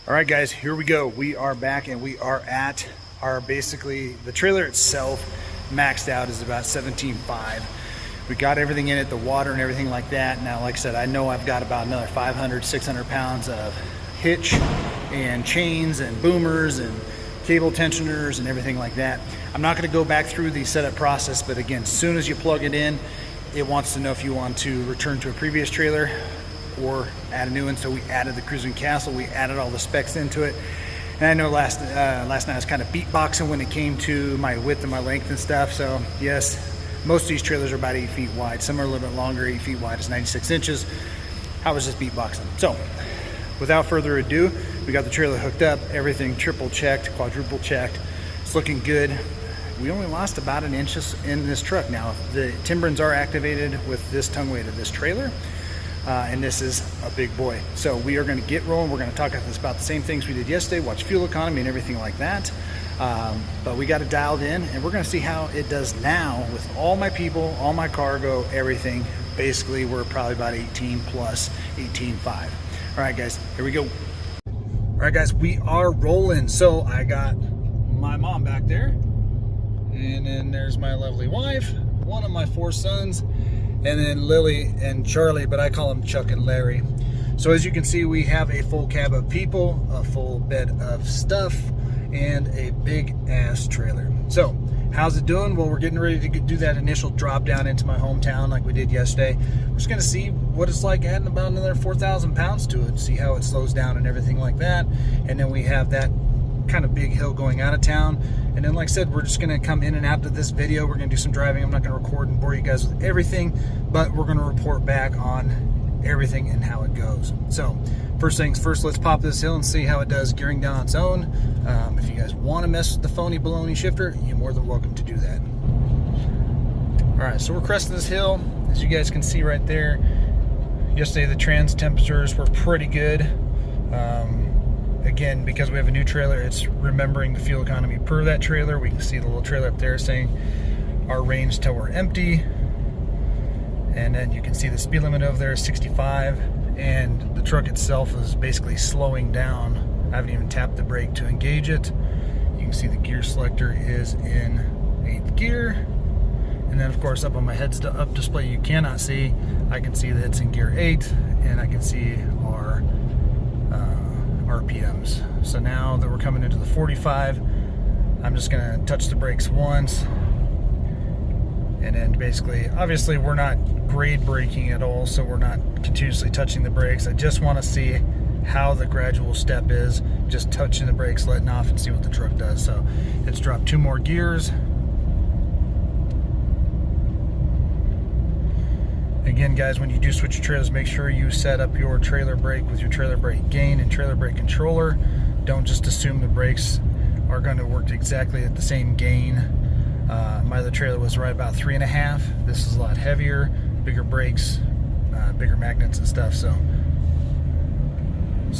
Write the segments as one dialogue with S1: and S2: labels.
S1: All right, guys, here we go. We are back and we are at our, basically, the trailer itself maxed out is about 17.5. We got everything in it, the water and everything like that. Now, like I said, I know I've got about another 500, 600 pounds of hitch and chains and boomers and cable tensioners and everything like that. I'm not gonna go back through the setup process, but again, as soon as you plug it in, it wants to know if you want to return to a previous trailer or add a new one. So we added the cruising castle, we added all the specs into it. And I know last night I was kind of beatboxing when it came to my width and my length and stuff. So yes, most of these trailers are about 8 feet wide. Some are a little bit longer, 8 feet wide is 96 inches. I was just beatboxing. So without further ado, we got the trailer hooked up, everything triple checked, quadruple checked. It's looking good. We only lost about an inch in this truck. Now, the Timberins are activated with this tongue weight of this trailer. And this is a big boy. So we are going to get rolling. We're going to talk about the same things we did yesterday, watch fuel economy and everything like that. But we got it dialed in and we're going to see how it does now with all my people, all my cargo, everything. Basically, we're probably about 18 plus, 18.5. All right, guys, here we go. All right, guys, we are rolling. So I got my mom back there, and then there's my lovely wife, one of my 4 sons, and then Lily and Charlie, but I call them Chuck and Larry. So as you can see, we have a full cab of people, a full bed of stuff, and a big ass trailer. So how's it doing? Well, we're getting ready to do that initial drop down into my hometown like we did yesterday. We're just gonna see what it's like adding about another 4,000 pounds to it, see how it slows down and everything like that. And then we have that kind of big hill going out of town. And then, like I said, we're just gonna come in and out of this video. We're gonna do some driving. I'm not gonna record and bore you guys with everything, but we're gonna report back on everything and how it goes. So first things first, let's pop this hill and see how it does gearing down on its own. If you guys want to mess with the phony baloney shifter, you're more than welcome to do that. All right, so we're cresting this hill. As you guys can see right there, yesterday the trans temperatures were pretty good. Again, because we have a new trailer, it's remembering the fuel economy per that trailer. We can see the little trailer up there saying our range till we're empty. And then you can see the speed limit over there is 65. And the truck itself is basically slowing down. I haven't even tapped the brake to engage it. You can see the gear selector is in 8th gear. And then of course up on my heads-up display you cannot see. I can see that it's in gear 8 and I can see our RPMs. So now that we're coming into the 45, I'm just gonna touch the brakes once. And then basically, obviously we're not grade braking at all, so we're not continuously touching the brakes. I just wanna see how the gradual step is, just touching the brakes, letting off and see what the truck does. So it's dropped 2 more gears. Again, guys, when you do switch your trailers, make sure you set up your trailer brake with your trailer brake gain and trailer brake controller. Don't just assume the brakes are going to work exactly at the same gain. My other trailer was right about 3.5. This is a lot heavier, bigger brakes, bigger magnets and stuff. So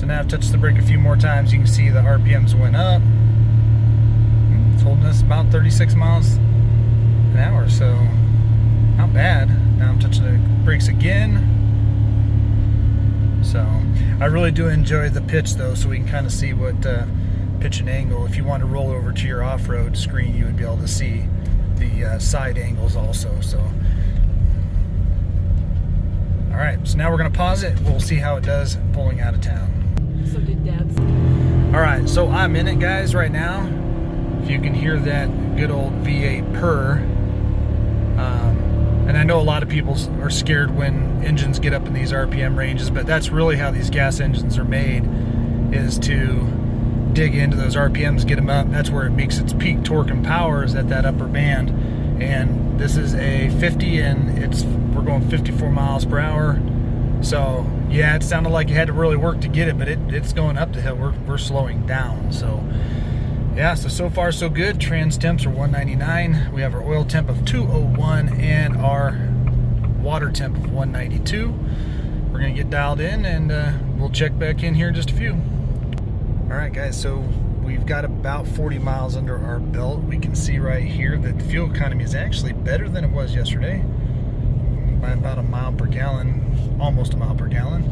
S1: now I've touched the brake a few more times. You can see the RPMs went up. It's holding us about 36 miles an hour, so not bad. Now I'm touching the brakes again. So I really do enjoy the pitch though, so we can kind of see what pitch and angle. If you want to roll over to your off-road screen, you would be able to see the side angles also. So all right, so now we're gonna pause it. We'll see how it does pulling out of town.
S2: So did Dad's.
S1: All right, so I'm in it, guys, right now. If you can hear that good old V8 purr. And I know a lot of people are scared when engines get up in these RPM ranges, but that's really how these gas engines are made, is to dig into those RPMs, get them up. That's where it makes its peak torque and power, is at that upper band. And this is a 50 and we're going 54 miles per hour. So yeah, it sounded like you had to really work to get it, but it's going up the hill. We're slowing down. So yeah, so far so good. Trans temps are 199. We have our oil temp of 201 and our water temp of 192. We're gonna get dialed in and we'll check back in here in just a few. All right, guys, so we've got about 40 miles under our belt. We can see right here that the fuel economy is actually better than it was yesterday by about a mile per gallon, almost a mile per gallon.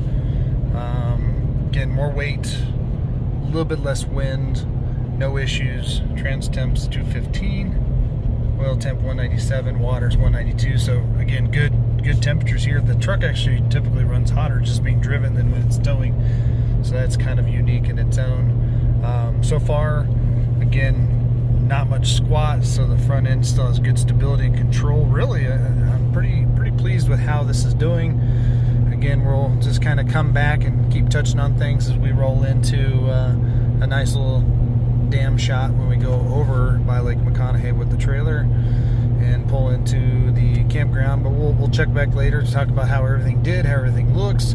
S1: Again, more weight, little bit less wind, no issues. Trans temps 215, oil temp 197, water's 192. So again, good temperatures here. The truck actually typically runs hotter just being driven than when it's towing, so that's kind of unique in its own. So far, again, not much squat, so the front end still has good stability and control. Really, I'm pretty pleased with how this is doing. Again, we'll just kind of come back and keep touching on things as we roll into a nice little dam shot when we go over by Lake McConaughey with the trailer and pull into the campground. But we'll check back later to talk about how everything did, how everything looks,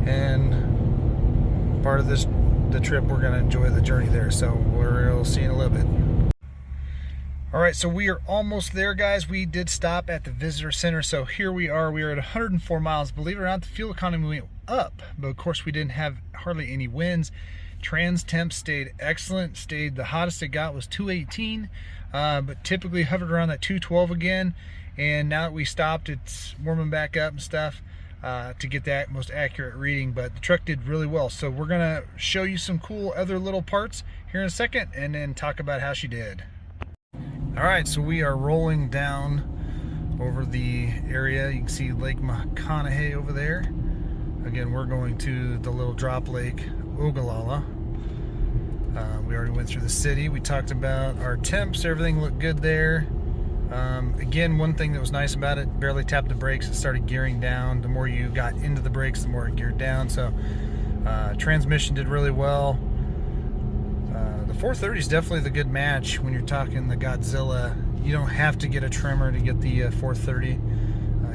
S1: and part of the trip, we're going to enjoy the journey there. So we'll see you in a little bit. All right, so we are almost there, guys. We did stop at the visitor center, so here we are. We are at 104 miles. Believe it or not, the fuel economy went up, but of course we didn't have hardly any winds. Trans temp stayed excellent. The hottest it got was 218, but typically hovered around that 212 again. And now that we stopped, it's warming back up and stuff to get that most accurate reading. But the truck did really well. So we're gonna show you some cool other little parts here in a second, and then talk about how she did. All right, so we are rolling down over the area. You can see Lake McConaughey over there. Again, we're going to the little drop lake, Ogallala. We already went through the city. We talked about our temps. Everything looked good there. Again, one thing that was nice about it, barely tapped the brakes. It started gearing down. The more you got into the brakes, the more it geared down. So transmission did really well. The 430 is definitely the good match when you're talking the Godzilla. You don't have to get a Tremor to get the 430.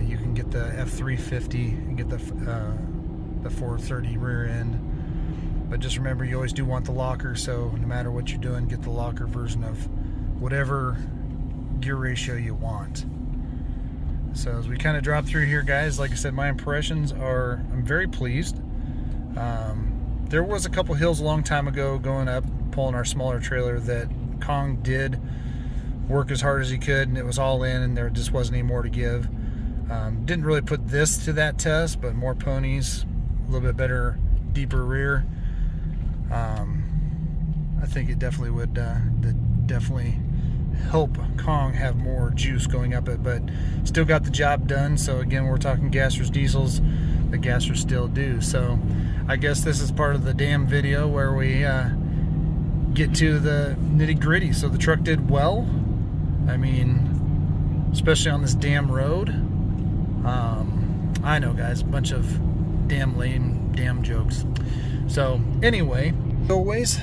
S1: You can get the F350 and get the 430 rear end. But just remember, you always do want the locker, so no matter what you're doing, get the locker version of whatever gear ratio you want. So as we kind of drop through here, guys, like I said, my impressions are, I'm very pleased. There was a couple hills a long time ago going up, pulling our smaller trailer, that Kong did work as hard as he could, and it was all in, and there just wasn't any more to give. Didn't really put this to that test, but more ponies, a little bit better, deeper rear. I think it definitely would definitely help Kong have more juice going up it, but still got the job done. So again, we're talking gassers, diesels. The gassers still do. So I guess this is part of the damn video where we get to the nitty gritty. So the truck did well. I mean, especially on this damn road. I know, guys, a bunch of damn lame damn jokes. So anyway, as always,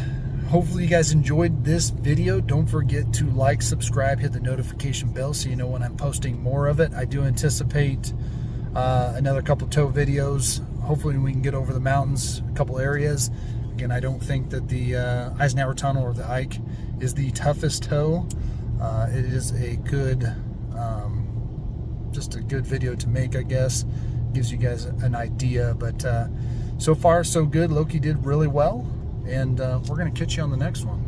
S1: hopefully you guys enjoyed this video. Don't forget to like, subscribe, hit the notification bell so you know when I'm posting more of it. I do anticipate another couple tow videos. Hopefully we can get over the mountains, a couple areas. Again, I don't think that the Eisenhower Tunnel or the Ike is the toughest tow. It is a good, just a good video to make, I guess. Gives you guys an idea, but so far so good. Loki did really well, and we're going to catch you on the next one.